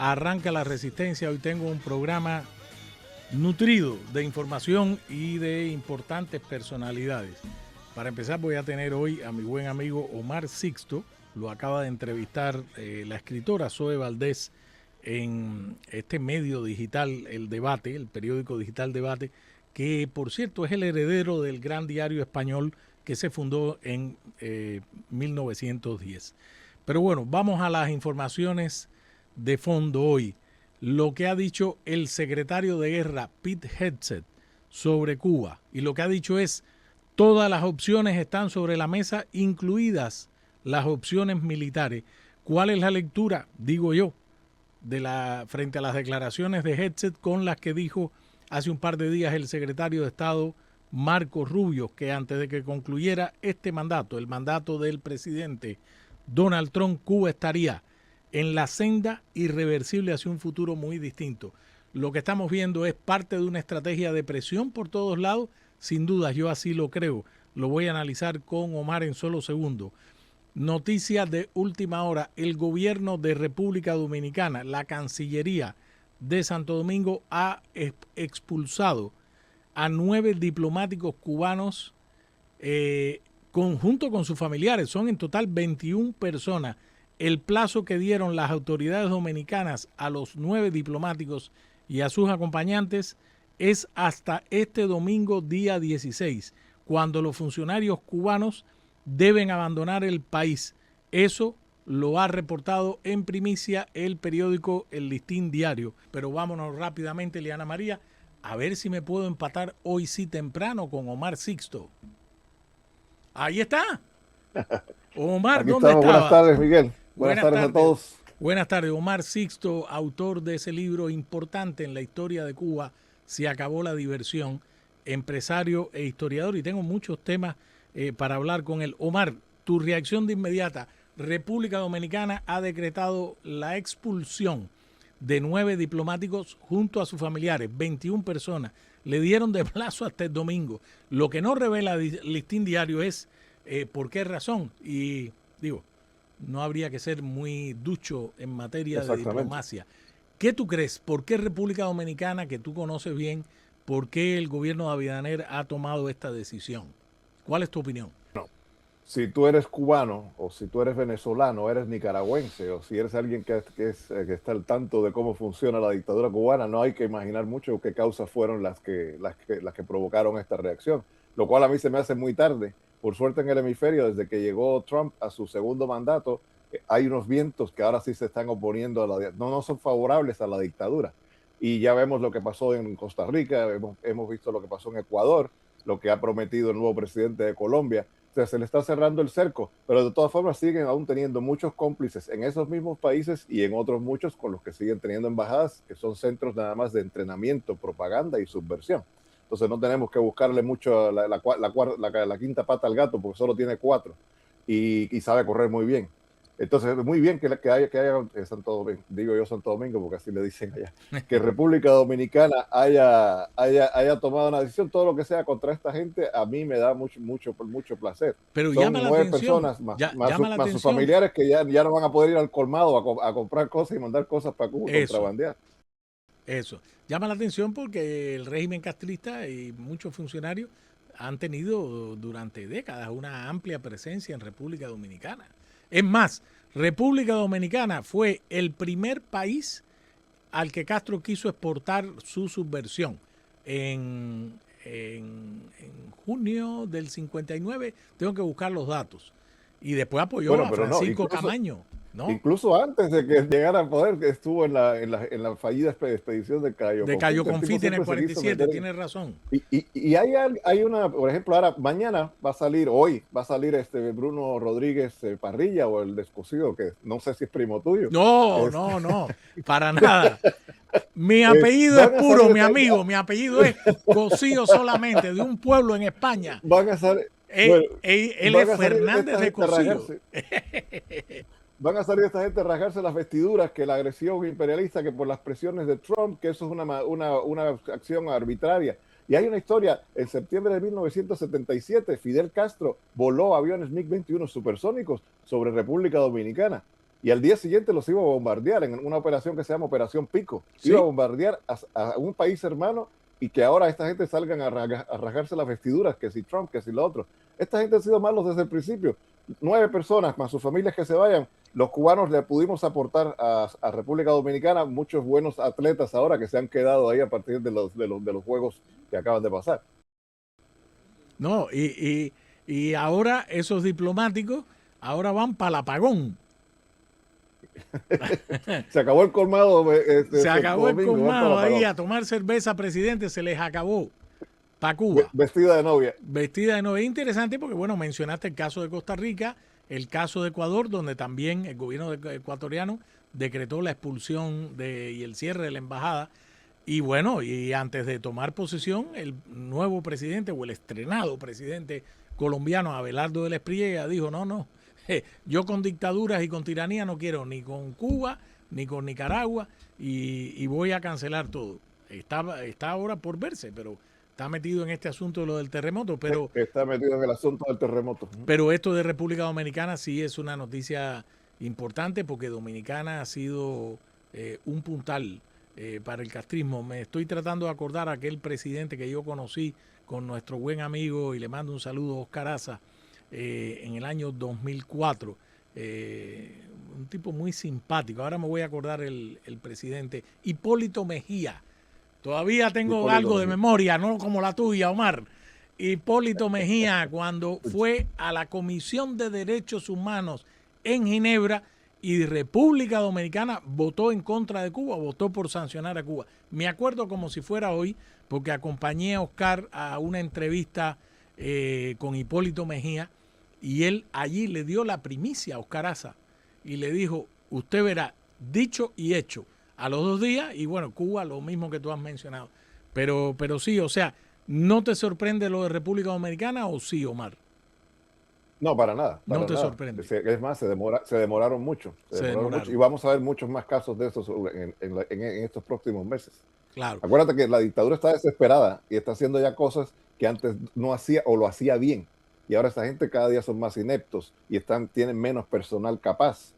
Arranca la Resistencia. Hoy tengo un programa nutrido de información y de importantes personalidades. Para empezar voy a tener hoy a mi buen amigo Omar Sixto. Lo acaba de entrevistar la escritora Zoe Valdés en este medio digital, El Debate, el periódico digital Debate, que por cierto es el heredero del gran diario español que se fundó en 1910. Pero bueno, vamos a las informaciones de fondo hoy. Lo que ha dicho el secretario de Guerra, Pete Hegseth, sobre Cuba. Y lo que ha dicho es, todas las opciones están sobre la mesa, incluidas las opciones militares. ¿Cuál es la lectura, digo yo, frente a las declaraciones de Hegseth con las que dijo hace un par de días el secretario de Estado Marco Rubio, que antes de que concluyera este mandato, el mandato del presidente Donald Trump, Cuba estaría en la senda irreversible hacia un futuro muy distinto? Lo que estamos viendo es parte de una estrategia de presión por todos lados, sin duda, yo así lo creo. Lo voy a analizar con Omar en solo segundos. Noticias de última hora, el gobierno de República Dominicana, la Cancillería de Santo Domingo ha expulsado a 9 diplomáticos cubanos junto con sus familiares. Son en total 21 personas. El plazo que dieron las autoridades dominicanas a los 9 diplomáticos y a sus acompañantes es hasta este domingo día 16, cuando los funcionarios cubanos deben abandonar el país. Eso lo ha reportado en primicia el periódico El Listín Diario. Pero vámonos rápidamente, Liana María, a ver si me puedo empatar hoy sí temprano con Omar Sixto. Ahí está. Omar, Aquí ¿dónde estamos. estabas? Buenas tardes, Miguel. Buenas tardes a todos. Buenas tardes, Omar Sixto, autor de ese libro importante en la historia de Cuba, Se acabó la diversión, empresario e historiador, y tengo muchos temas para hablar con él. Omar, tu reacción de inmediata. República Dominicana ha decretado la expulsión de 9 diplomáticos junto a sus familiares, 21 personas. Le dieron de plazo hasta el domingo. Lo que no revela Listín Diario es por qué razón. Y digo, no habría que ser muy ducho en materia de diplomacia. ¿Qué tú crees? ¿Por qué República Dominicana, que tú conoces bien, por qué el gobierno de Abinader ha tomado esta decisión? ¿Cuál es tu opinión? No. Si tú eres cubano, o si tú eres venezolano, eres nicaragüense, o si eres alguien que está al tanto de cómo funciona la dictadura cubana, no hay que imaginar mucho qué causas fueron las que provocaron esta reacción, lo cual a mí se me hace muy tarde. Por suerte en el hemisferio, desde que llegó Trump a su segundo mandato, hay unos vientos que ahora sí se están oponiendo no son favorables a la dictadura. Y ya vemos lo que pasó en Costa Rica, hemos visto lo que pasó en Ecuador, lo que ha prometido el nuevo presidente de Colombia. O sea, se le está cerrando el cerco, pero de todas formas siguen aún teniendo muchos cómplices en esos mismos países y en otros muchos con los que siguen teniendo embajadas, que son centros nada más de entrenamiento, propaganda y subversión. Entonces no tenemos que buscarle mucho la quinta pata al gato, porque solo tiene 4 y sabe correr muy bien. Entonces, muy bien que haya Santo Domingo, digo yo Santo Domingo porque así le dicen allá, que República Dominicana haya tomado una decisión. Todo lo que sea contra esta gente a mí me da mucho placer. Pero son llama 9 la atención, personas más sus familiares que ya no van a poder ir al colmado a comprar cosas y mandar cosas para Cuba contrabandear. Eso. Llama la atención porque el régimen castrista y muchos funcionarios han tenido durante décadas una amplia presencia en República Dominicana. Es más, República Dominicana fue el primer país al que Castro quiso exportar su subversión. En junio del 59, tengo que buscar los datos. Y después apoyó a Francisco Camaño. ¿No? Incluso antes de que llegara al poder, que estuvo en la fallida expedición de Cayo Confite. De Cayo Confite en el 47, tienes razón. Y hay una, por ejemplo, ahora, mañana hoy va a salir Bruno Rodríguez Parrilla, o el descosido, que no sé si es primo tuyo. No, para nada. Mi apellido es puro, mi amigo, mi apellido es Cosío solamente, de un pueblo en España. Van a salir, él es Fernández de Cosío. Van a salir esta gente a rasgarse las vestiduras, que la agresión imperialista, que por las presiones de Trump, que eso es una acción arbitraria. Y hay una historia, en septiembre de 1977, Fidel Castro voló aviones MiG-21 supersónicos sobre República Dominicana. y al día siguiente los iba a bombardear en una operación que se llama Operación Pico. ¿Sí? Iba a bombardear a un país hermano y que ahora esta gente salgan a rasgarse las vestiduras, que si Trump, que si lo otro. Esta gente ha sido malos desde el principio. 9 personas más sus familias que se vayan. Los cubanos le pudimos aportar a República Dominicana muchos buenos atletas ahora que se han quedado ahí a partir de los juegos que acaban de pasar. No, y ahora esos diplomáticos ahora van para el apagón. Se acabó el colmado. Se acabó el colmado ahí a tomar cerveza, presidente, se les acabó. Para Cuba. Vestida de novia. Vestida de novia. Interesante porque, bueno, mencionaste el caso de Costa Rica, el caso de Ecuador, donde también el gobierno ecuatoriano decretó la expulsión y el cierre de la embajada. Y bueno, y antes de tomar posesión, el nuevo presidente o el estrenado presidente colombiano, Abelardo del Espriella, dijo, no, yo con dictaduras y con tiranía no quiero ni con Cuba ni con Nicaragua y voy a cancelar todo. Está ahora por verse, pero está metido en este asunto de lo del terremoto, pero está metido en el asunto del terremoto. Pero esto de República Dominicana sí es una noticia importante porque Dominicana ha sido un puntal para el castrismo. Me estoy tratando de acordar a aquel presidente que yo conocí con nuestro buen amigo y le mando un saludo, Oscar Aza, en el año 2004. Un tipo muy simpático. Ahora me voy a acordar el presidente Hipólito Mejía. Todavía tengo algo de memoria, no como la tuya, Omar. Hipólito Mejía, cuando fue a la Comisión de Derechos Humanos en Ginebra y República Dominicana votó en contra de Cuba, votó por sancionar a Cuba. Me acuerdo como si fuera hoy, porque acompañé a Oscar a una entrevista con Hipólito Mejía y él allí le dio la primicia a Oscar Aza y le dijo, usted verá, dicho y hecho. A los 2 días, y bueno, Cuba, lo mismo que tú has mencionado. Pero sí, o sea, ¿no te sorprende lo de República Dominicana o sí, Omar? No, para nada. No te sorprende. Es más, se demoraron mucho. Se demoraron mucho. Y vamos a ver muchos más casos de estos en estos próximos meses. Claro. Acuérdate que la dictadura está desesperada y está haciendo ya cosas que antes no hacía o lo hacía bien. Y ahora esta gente cada día son más ineptos y tienen menos personal capaz.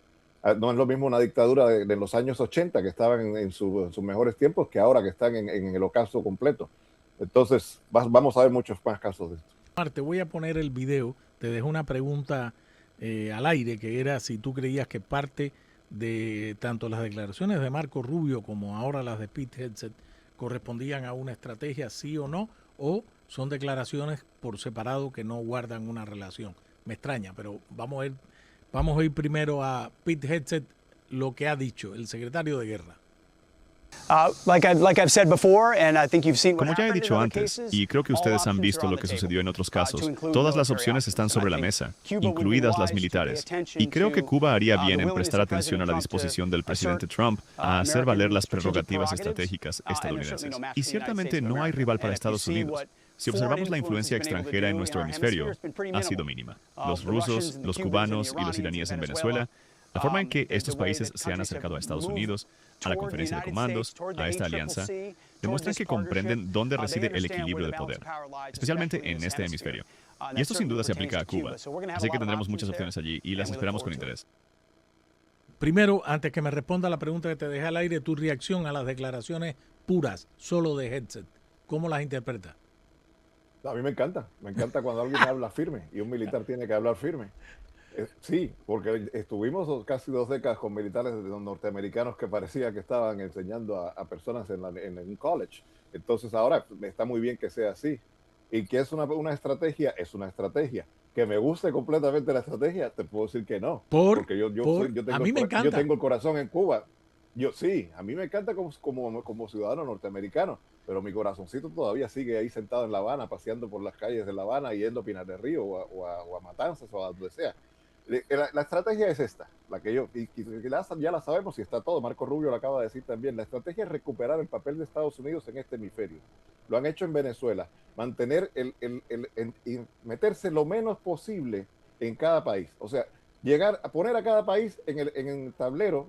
No es lo mismo una dictadura de los años 80 que estaban en sus mejores tiempos que ahora que están en el ocaso completo. Entonces vamos a ver muchos más casos de esto. Te voy a poner el video. Te dejo una pregunta al aire que era si tú creías que parte de tanto las declaraciones de Marco Rubio como ahora las de Pete Hegseth correspondían a una estrategia, sí o no, o son declaraciones por separado que no guardan una relación. Me extraña, pero vamos a ir primero a Pete Hegseth, lo que ha dicho el secretario de Guerra. Como ya he dicho antes, y creo que ustedes han visto lo que sucedió en otros casos, todas las opciones están sobre la mesa, incluidas las militares. Y creo que Cuba haría bien en prestar atención a la disposición del presidente Trump a hacer valer las prerrogativas estratégicas estadounidenses. Y ciertamente no hay rival para Estados Unidos. Si observamos la influencia extranjera en nuestro hemisferio, ha sido mínima. Los rusos, los cubanos y los iraníes en Venezuela, la forma en que estos países se han acercado a Estados Unidos, a la conferencia de comandos, a esta alianza, demuestran que comprenden dónde reside el equilibrio de poder, especialmente en este hemisferio. Y esto sin duda se aplica a Cuba, así que tendremos muchas opciones allí y las esperamos con interés. Primero, antes que me responda la pregunta que te dejé al aire, tu reacción a las declaraciones puras, solo de Hegseth, ¿cómo las interpretas? A mí me encanta cuando alguien habla firme y un militar tiene que hablar firme. Sí, porque estuvimos casi 2 décadas con militares norteamericanos que parecía que estaban enseñando a personas en un college. Entonces ahora está muy bien que sea así. Y que es una estrategia, es una estrategia. Que me guste completamente la estrategia, te puedo decir que no. Porque a mí me encanta. Yo tengo el corazón en Cuba. Sí, a mí me encanta como ciudadano norteamericano, pero mi corazoncito todavía sigue ahí sentado en La Habana, paseando por las calles de La Habana, yendo a Pinar del Río o a Matanzas o a donde sea. La estrategia es esta, la que ya la sabemos y está todo. Marco Rubio lo acaba de decir también. La estrategia es recuperar el papel de Estados Unidos en este hemisferio. Lo han hecho en Venezuela, mantener y meterse lo menos posible en cada país. O sea, llegar a poner a cada país en el tablero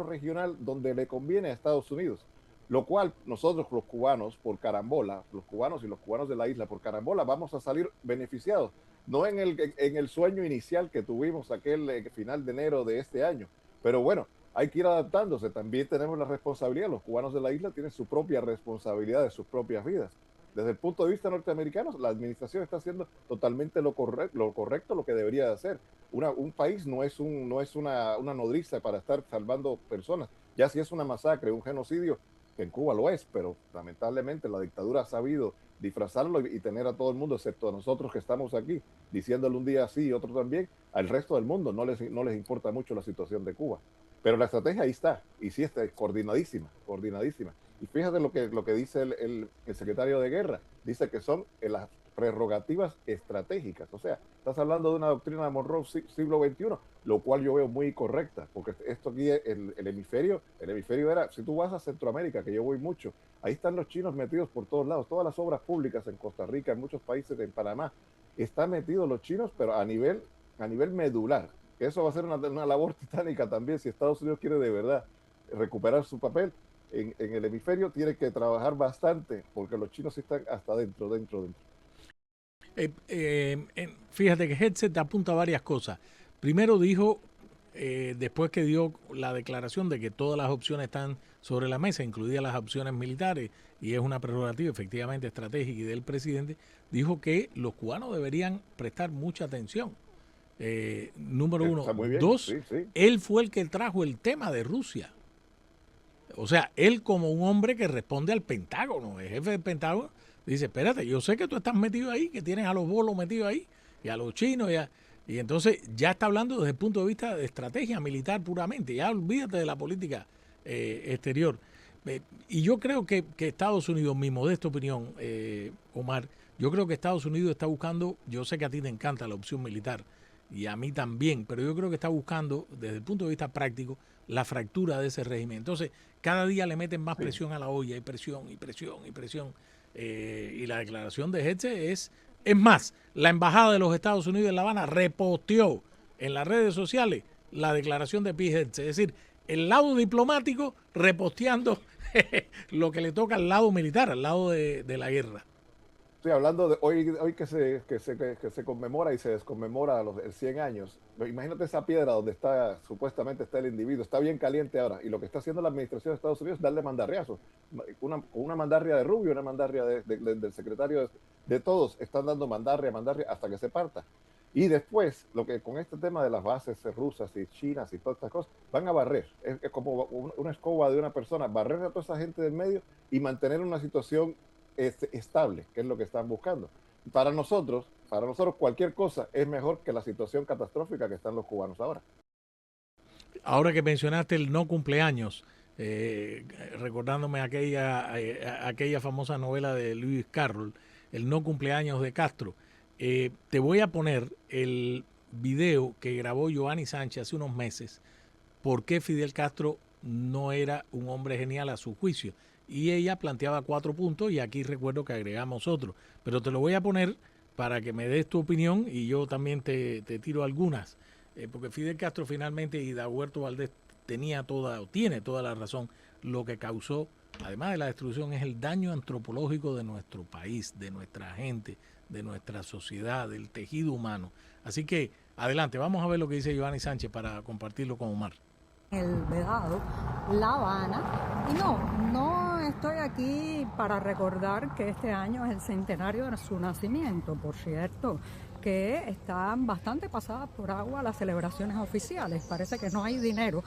regional donde le conviene a Estados Unidos. Lo cual nosotros los cubanos, por carambola, los cubanos y los cubanos de la isla, por carambola, vamos a salir beneficiados. No en el sueño inicial que tuvimos aquel final de enero de este año, Pero bueno, hay que ir adaptándose. También tenemos la responsabilidad, los cubanos de la isla tienen su propia responsabilidad de sus propias vidas. Desde el punto de vista norteamericano, la administración está haciendo totalmente lo correcto, lo que debería de hacer. Un país no es una nodriza para estar salvando personas. Ya si es una masacre, un genocidio, que en Cuba lo es, pero lamentablemente la dictadura ha sabido disfrazarlo y tener a todo el mundo, excepto a nosotros que estamos aquí, diciéndole un día sí y otro también, al resto del mundo no les importa mucho la situación de Cuba. Pero la estrategia ahí está, y sí está coordinadísima. Y fíjate lo que dice el secretario de Guerra, dice que son las prerrogativas estratégicas. O sea, estás hablando de una doctrina de Monroe siglo XXI, lo cual yo veo muy correcta, porque esto aquí, el hemisferio era, si tú vas a Centroamérica, que yo voy mucho, ahí están los chinos metidos por todos lados, todas las obras públicas en Costa Rica, en muchos países, en Panamá, están metidos los chinos, pero a nivel medular. Eso va a ser una labor titánica también, si Estados Unidos quiere de verdad recuperar su papel en el hemisferio, tiene que trabajar bastante, porque los chinos están hasta dentro. Fíjate que Hegseth apunta a varias cosas. Primero dijo, después que dio la declaración de que todas las opciones están sobre la mesa, incluidas las opciones militares, y es una prerrogativa efectivamente estratégica y del presidente, dijo que los cubanos deberían prestar mucha atención. Número uno. Dos, sí. Él fue el que trajo el tema de Rusia. O sea, él como un hombre que responde al Pentágono, el jefe del Pentágono, dice, espérate, yo sé que tú estás metido ahí, que tienes a los bolos metidos ahí, y a los chinos, y entonces ya está hablando desde el punto de vista de estrategia militar puramente, ya olvídate de la política exterior. Y yo creo que Estados Unidos, mi modesta opinión, Omar, yo creo que Estados Unidos está buscando, yo sé que a ti te encanta la opción militar, y a mí también, pero yo creo que está buscando, desde el punto de vista práctico, la fractura de ese régimen. Entonces, cada día le meten más presión a la olla, y presión. Y la declaración de Hegseth es más, la Embajada de los Estados Unidos en La Habana reposteó en las redes sociales la declaración de Pete Hegseth. Es decir, el lado diplomático reposteando lo que le toca al lado militar, al lado de la guerra. Estoy hablando de hoy que se conmemora y se desconmemora el 100 años. Imagínate esa piedra donde supuestamente está el individuo. Está bien caliente ahora. Y lo que está haciendo la administración de Estados Unidos es darle mandarriazos. Una mandarria de Rubio, una mandarria del secretario de todos. Están dando mandarria hasta que se parta. Y después, con este tema de las bases rusas y chinas y todas estas cosas, van a barrer. Es como una escoba de una persona. Barrer a toda esa gente del medio y mantener una situación estable, que es lo que están buscando. Para nosotros cualquier cosa es mejor que la situación catastrófica que están los cubanos ahora. Ahora que mencionaste el no cumpleaños, recordándome aquella famosa novela de Lewis Carroll, el no cumpleaños de Castro, te voy a poner el video que grabó Giovanni Sánchez hace unos meses, por qué Fidel Castro no era un hombre genial a su juicio. Y ella planteaba 4 puntos y aquí recuerdo que agregamos otro. Pero te lo voy a poner para que me des tu opinión y yo también te tiro algunas. Porque Fidel Castro finalmente y Dagoberto Valdés tiene toda la razón. Lo que causó, además de la destrucción, es el daño antropológico de nuestro país, de nuestra gente, de nuestra sociedad, del tejido humano. Así que adelante, vamos a ver lo que dice Giovanni Sánchez para compartirlo con Omar. El Vedado, La Habana, y no estoy aquí para recordar que este año es el centenario de su nacimiento, por cierto, que están bastante pasadas por agua las celebraciones oficiales, parece que no hay dinero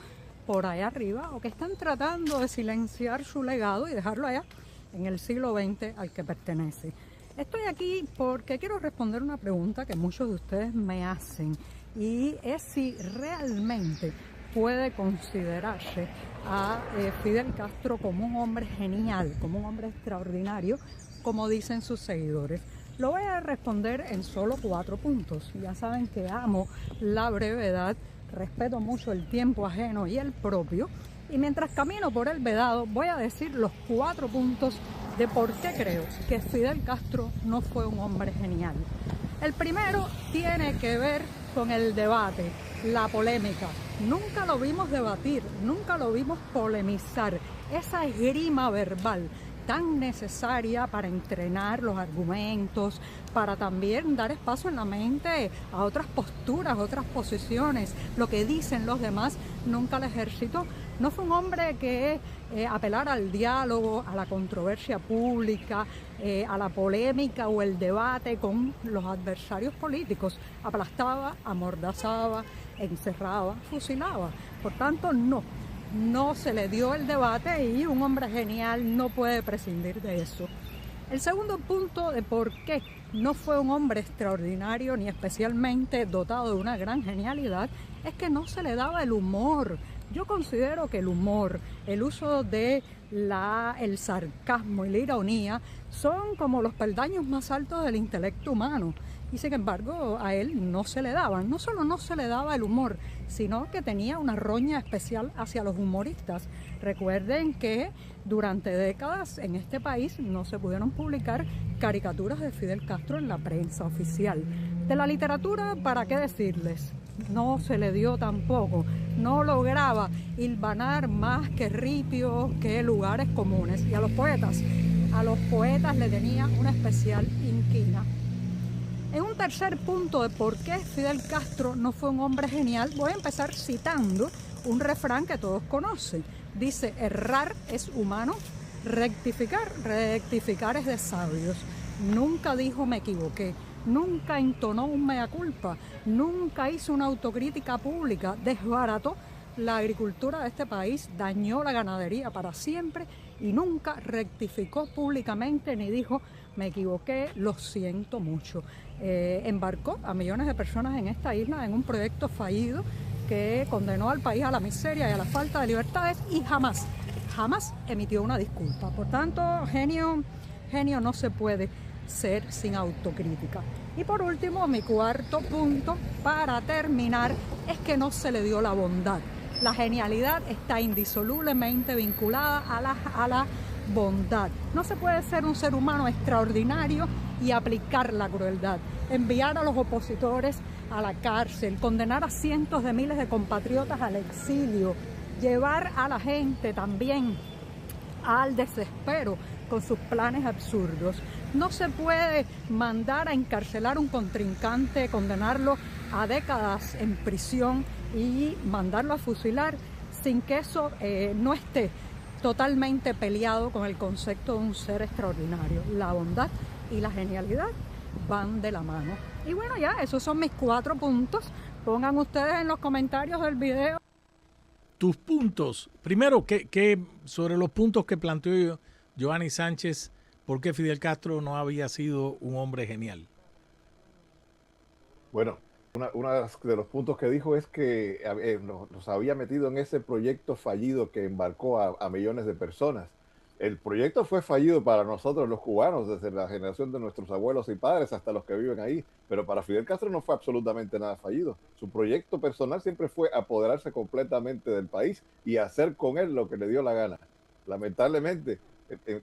por allá arriba o que están tratando de silenciar su legado y dejarlo allá en el siglo XX al que pertenece. Estoy aquí porque quiero responder una pregunta que muchos de ustedes me hacen y es si realmente puede considerarse a Fidel Castro como un hombre genial, como un hombre extraordinario, como dicen sus seguidores. Lo voy a responder en solo 4 puntos. Ya saben que amo la brevedad, respeto mucho el tiempo ajeno y el propio. Y mientras camino por el Vedado, voy a decir los 4 puntos de por qué creo que Fidel Castro no fue un hombre genial. El primero tiene que ver con el debate, la polémica. Nunca lo vimos debatir, nunca lo vimos polemizar. Esa esgrima verbal tan necesaria para entrenar los argumentos, para también dar espacio en la mente a otras posturas, otras posiciones, lo que dicen los demás, nunca la ejercitó. No fue un hombre que apelara al diálogo, a la controversia pública, a la polémica o el debate con los adversarios políticos. Aplastaba, amordazaba, encerraba, fusilaba. Por tanto, no se le dio el debate y un hombre genial no puede prescindir de eso. El segundo punto de por qué no fue un hombre extraordinario ni especialmente dotado de una gran genialidad es que no se le daba el humor. Yo considero que el humor, el uso de el sarcasmo y la ironía son como los peldaños más altos del intelecto humano. Y sin embargo a él no se le daba, no solo no se le daba el humor, sino que tenía una roña especial hacia los humoristas. Recuerden que durante décadas en este país no se pudieron publicar caricaturas de Fidel Castro en la prensa oficial. De la literatura, ¿para qué decirles? No se le dio tampoco, no lograba hilvanar más que ripios, que lugares comunes. Y a los poetas le tenía una especial inquina. En un tercer punto de por qué Fidel Castro no fue un hombre genial, voy a empezar citando un refrán que todos conocen. Dice, errar es humano, rectificar es de sabios. Nunca dijo me equivoqué, nunca entonó un mea culpa, nunca hizo una autocrítica pública, desbarató la agricultura de este país, dañó la ganadería para siempre y nunca rectificó públicamente ni dijo me equivoqué, lo siento mucho. Embarcó a millones de personas en esta isla en un proyecto fallido que condenó al país a la miseria y a la falta de libertades y jamás emitió una disculpa. Por tanto, genio no se puede ser sin autocrítica. Y por último, mi cuarto punto para terminar es que no se le dio la bondad. La genialidad está indisolublemente vinculada a la bondad. No se puede ser un ser humano extraordinario y aplicar la crueldad, enviar a los opositores a la cárcel, condenar a cientos de miles de compatriotas al exilio, llevar a la gente también al desespero con sus planes absurdos. No se puede mandar a encarcelar a un contrincante, condenarlo a décadas en prisión y mandarlo a fusilar sin que eso no esté totalmente peleado con el concepto de un ser extraordinario. La bondad y la genialidad van de la mano. Y bueno, ya, esos son mis 4 puntos. Pongan ustedes en los comentarios del video tus puntos. Primero, sobre los puntos que planteó Giovanni Sánchez, ¿por qué Fidel Castro no había sido un hombre genial? Bueno, uno de los puntos que dijo es que nos había metido en ese proyecto fallido que embarcó a millones de personas. El proyecto fue fallido para nosotros los cubanos, desde la generación de nuestros abuelos y padres hasta los que viven ahí, pero para Fidel Castro no fue absolutamente nada fallido. Su proyecto personal siempre fue apoderarse completamente del país y hacer con él lo que le dio la gana. Lamentablemente,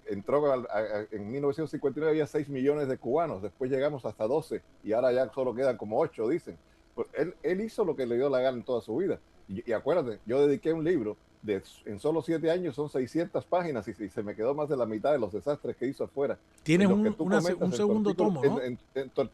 entró en 1959 había 6 millones de cubanos, después llegamos hasta 12 y ahora ya solo quedan como 8, dicen. Pues él hizo lo que le dio la gana en toda su vida. Y acuérdate, yo dediqué un libro, en solo 7 años son 600 páginas y se me quedó más de la mitad de los desastres que hizo afuera. Tienes un segundo tomo, ¿no?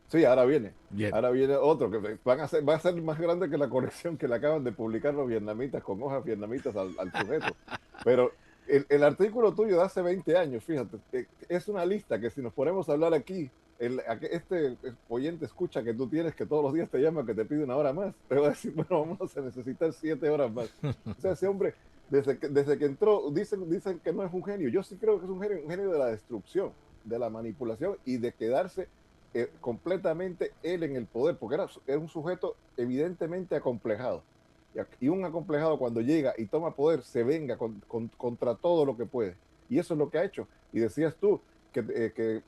Sí, ahora viene. Bien. Ahora viene otro que va a ser más grande que la colección que le acaban de publicar los vietnamitas con hojas vietnamitas al sujeto. Pero el artículo tuyo de hace 20 años, fíjate, es una lista que si nos ponemos a hablar aquí, este oyente escucha que tú tienes que todos los días te llama que te pide 1 hora más, te va a decir, bueno, vamos a necesitar 7 horas más. O sea, ese hombre, desde que entró, dicen que no es un genio. Yo sí creo que es un genio de la destrucción, de la manipulación y de quedarse completamente él en el poder, porque era un sujeto evidentemente acomplejado. Y un acomplejado cuando llega y toma poder se venga contra todo lo que puede. Y eso es lo que ha hecho. Y decías tú que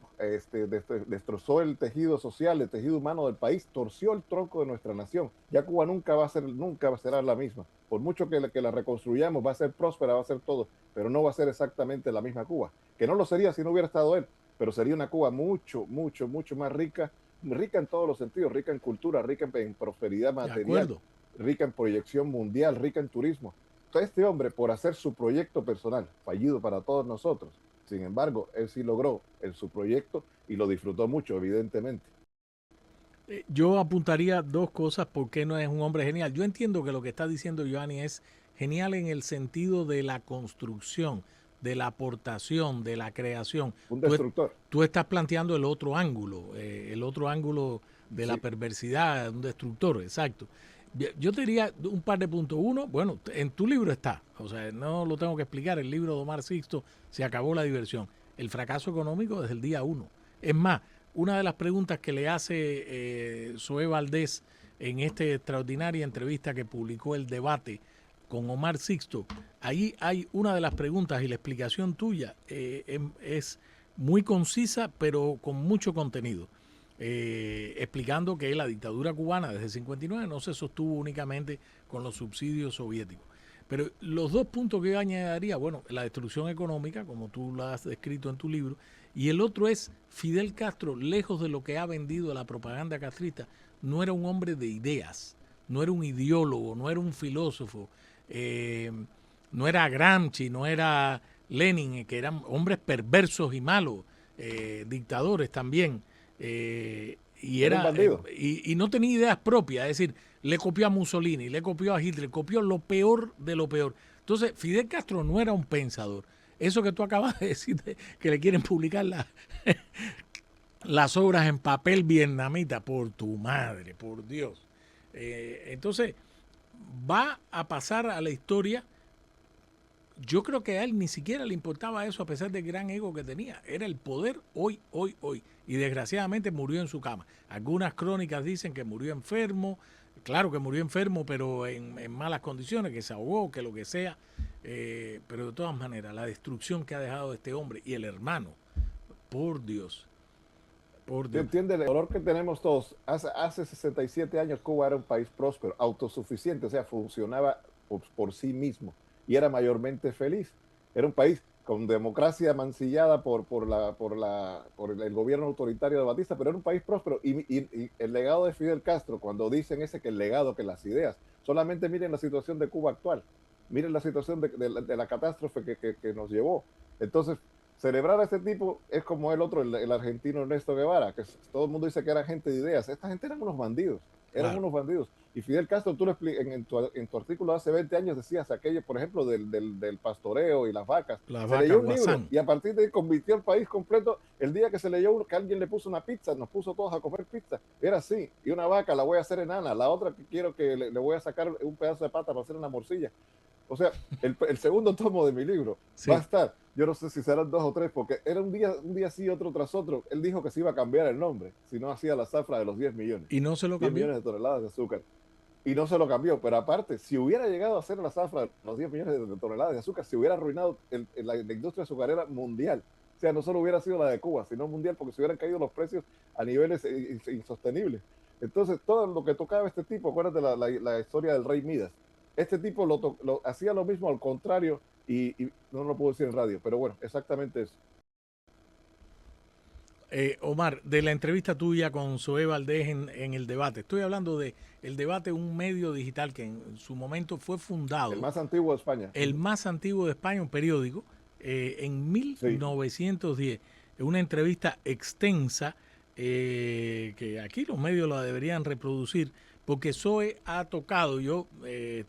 destrozó el tejido social, el tejido humano del país, torció el tronco de nuestra nación. Ya Cuba nunca será la misma. Por mucho que la reconstruyamos, va a ser próspera, va a ser todo, pero no va a ser exactamente la misma Cuba. Que no lo sería si no hubiera estado él, pero sería una Cuba mucho, mucho, mucho más rica en todos los sentidos, rica en cultura, rica en prosperidad material, rica en proyección mundial, rica en turismo. Entonces este hombre, por hacer su proyecto personal, fallido para todos nosotros, Sin embargo, él sí logró en su proyecto y lo disfrutó mucho, evidentemente. Yo apuntaría dos cosas por qué no es un hombre genial. Yo entiendo que lo que está diciendo Giovanni es genial en el sentido de la construcción, de la aportación, de la creación. Un destructor. Tú estás planteando el otro ángulo de la perversidad, un destructor, exacto. Yo te diría un par de puntos. Uno, bueno, en tu libro está, o sea, no lo tengo que explicar, el libro de Omar Sixto, Se acabó la diversión. El fracaso económico desde el día uno. Es más, una de las preguntas que le hace Zoé Valdés en esta extraordinaria entrevista que publicó El Debate con Omar Sixto, ahí hay una de las preguntas y la explicación tuya es muy concisa pero con mucho contenido, explicando que la dictadura cubana desde el 59 no se sostuvo únicamente con los subsidios soviéticos. Pero los dos puntos que yo añadiría, bueno, la destrucción económica, como tú lo has descrito en tu libro, y el otro es Fidel Castro, lejos de lo que ha vendido la propaganda castrista, no era un hombre de ideas, no era un ideólogo, no era un filósofo, no era Gramsci, no era Lenin, que eran hombres perversos y malos, dictadores también, y no tenía ideas propias, es decir, le copió a Mussolini, le copió a Hitler, copió lo peor de lo peor. Entonces, Fidel Castro no era un pensador. Eso que tú acabas de decir, que le quieren publicar las obras en papel vietnamita, por tu madre, por Dios. Entonces, va a pasar a la historia. Yo creo que a él ni siquiera le importaba eso a pesar del gran ego que tenía. Era el poder hoy. Y desgraciadamente murió en su cama. Algunas crónicas dicen que murió enfermo. Claro que murió enfermo, pero en malas condiciones, que se ahogó, que lo que sea. Pero de todas maneras, la destrucción que ha dejado este hombre y el hermano, por Dios. ¿Te entiendes el dolor que tenemos todos? Hace 67 años Cuba era un país próspero, autosuficiente, o sea, funcionaba por sí mismo y era mayormente feliz. Era un país con democracia mancillada por el gobierno autoritario de Batista, pero era un país próspero. Y el legado de Fidel Castro, cuando dicen que el legado, que las ideas, solamente miren la situación de Cuba actual, miren la situación de la catástrofe que nos llevó. Entonces, celebrar a este tipo es como el otro, el argentino Ernesto Guevara, que todo el mundo dice que era gente de ideas. Esta gente eran unos bandidos, unos bandidos. Y Fidel Castro, tú lo en tu artículo hace 20 años decías aquello, por ejemplo, del pastoreo y las vacas. Se leyó un libro y a partir de ahí convirtió el país completo. El día que se leyó que alguien le puso una pizza, nos puso todos a comer pizza. Era así. Y una vaca la voy a hacer enana, la otra que quiero que le voy a sacar un pedazo de pata para hacer una morcilla. O sea, el segundo tomo de mi libro va a estar, yo no sé si serán 2 o 3, porque era un día sí, otro tras otro. Él dijo que se iba a cambiar el nombre, si no hacía la zafra de los 10 millones. Y no se lo cambió. 10 millones de toneladas de azúcar. Y no se lo cambió, pero aparte, si hubiera llegado a hacer la zafra de los 10 millones de toneladas de azúcar, se hubiera arruinado la industria azucarera mundial. O sea, no solo hubiera sido la de Cuba, sino mundial, porque se hubieran caído los precios a niveles insostenibles. Entonces, todo lo que tocaba este tipo, acuérdate la historia del rey Midas. Este tipo hacía lo mismo al contrario y no lo puedo decir en radio, pero bueno, exactamente eso. Omar, de la entrevista tuya con Zoé Valdés en El Debate, estoy hablando de El Debate, un medio digital que en su momento fue fundado. El más antiguo de España. El más antiguo de España, un periódico, en 1910. Una entrevista extensa que aquí los medios la deberían reproducir, porque Zoé ha tocado,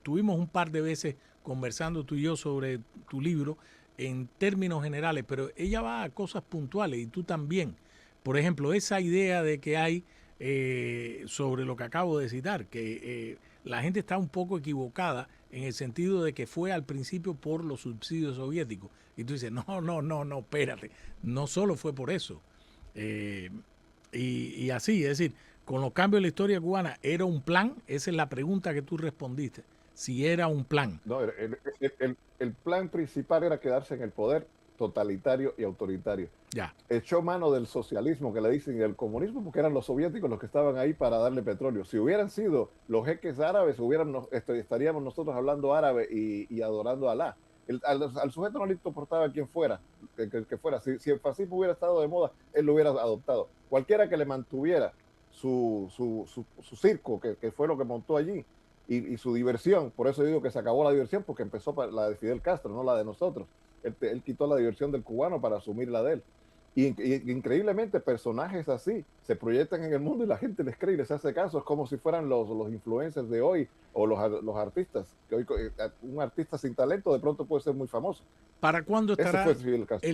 tuvimos un par de veces conversando tú y yo sobre tu libro en términos generales, pero ella va a cosas puntuales y tú también. Por ejemplo, esa idea de que hay sobre lo que acabo de citar, que la gente está un poco equivocada en el sentido de que fue al principio por los subsidios soviéticos. Y tú dices, no, espérate, no solo fue por eso. Y así, es decir, con los cambios de la historia cubana, ¿era un plan? Esa es la pregunta que tú respondiste, si era un plan. No, el plan principal era quedarse en el poder totalitario y autoritario. Ya. Echó mano del socialismo, que le dicen, y del comunismo, porque eran los soviéticos los que estaban ahí para darle petróleo. Si hubieran sido los jeques árabes, estaríamos nosotros hablando árabe y adorando a Alá. Al sujeto no le importaba quién fuera, que fuera. Si el fascismo hubiera estado de moda, él lo hubiera adoptado. Cualquiera que le mantuviera su circo, que fue lo que montó allí, y su diversión. Por eso digo que se acabó la diversión, porque empezó la de Fidel Castro, no la de nosotros. Él quitó la diversión del cubano para asumir la de él. Y increíblemente personajes así se proyectan en el mundo y la gente les cree y les hace caso. Es como si fueran los influencers de hoy o los artistas. Que hoy, un artista sin talento de pronto puede ser muy famoso. ¿Para cuándo estará el caso.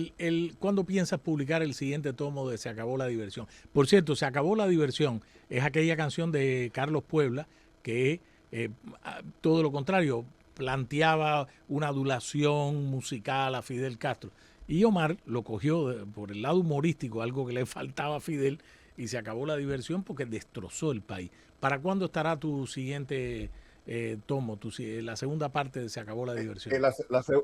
¿Cuándo piensas publicar el siguiente tomo de Se acabó la diversión? Por cierto, Se acabó la diversión es aquella canción de Carlos Puebla que todo lo contrario, planteaba una adulación musical a Fidel Castro. Y Omar lo cogió por el lado humorístico, algo que le faltaba a Fidel, y Se acabó la diversión porque destrozó el país. ¿Para cuándo estará tu siguiente tomo, la segunda parte de Se acabó la diversión?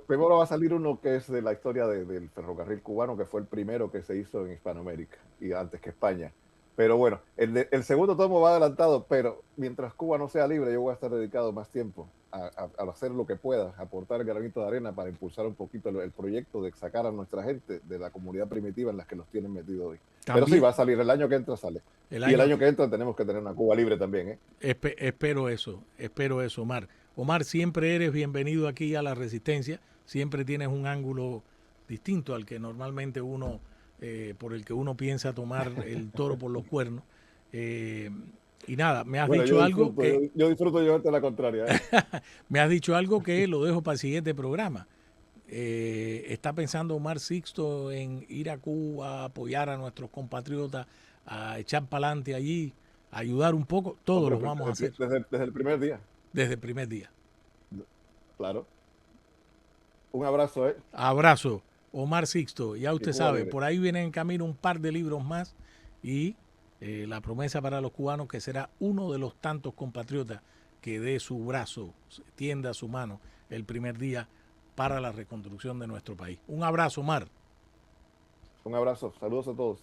Primero va a salir uno que es de la historia del ferrocarril cubano, que fue el primero que se hizo en Hispanoamérica, y antes que España. Pero bueno, el segundo tomo va adelantado, pero mientras Cuba no sea libre, yo voy a estar dedicado más tiempo a hacer lo que pueda, aportar el granito de arena para impulsar un poquito el proyecto de sacar a nuestra gente de la comunidad primitiva en la que nos tienen metido hoy. También, pero sí, va a salir, el año que entra sale. Y el año que entra tenemos que tener una Cuba libre también. Espero eso, Omar. Omar, siempre eres bienvenido aquí a La Resistencia, siempre tienes un ángulo distinto al que normalmente por el que uno piensa tomar el toro por los cuernos. Y nada, me has dicho algo que... Yo disfruto llevarte la contraria. Me has dicho algo que lo dejo para el siguiente programa. ¿Está pensando Omar Sixto en ir a Cuba, a apoyar a nuestros compatriotas, a echar para adelante allí, a ayudar un poco? Todos lo vamos a hacer. Desde el primer día. Desde el primer día. Claro. Un abrazo, Abrazo. Omar Sixto, ya usted sabe, por ahí vienen en camino un par de libros más y la promesa para los cubanos que será uno de los tantos compatriotas que dé su brazo, tienda su mano el primer día para la reconstrucción de nuestro país. Un abrazo, Omar. Un abrazo, saludos a todos.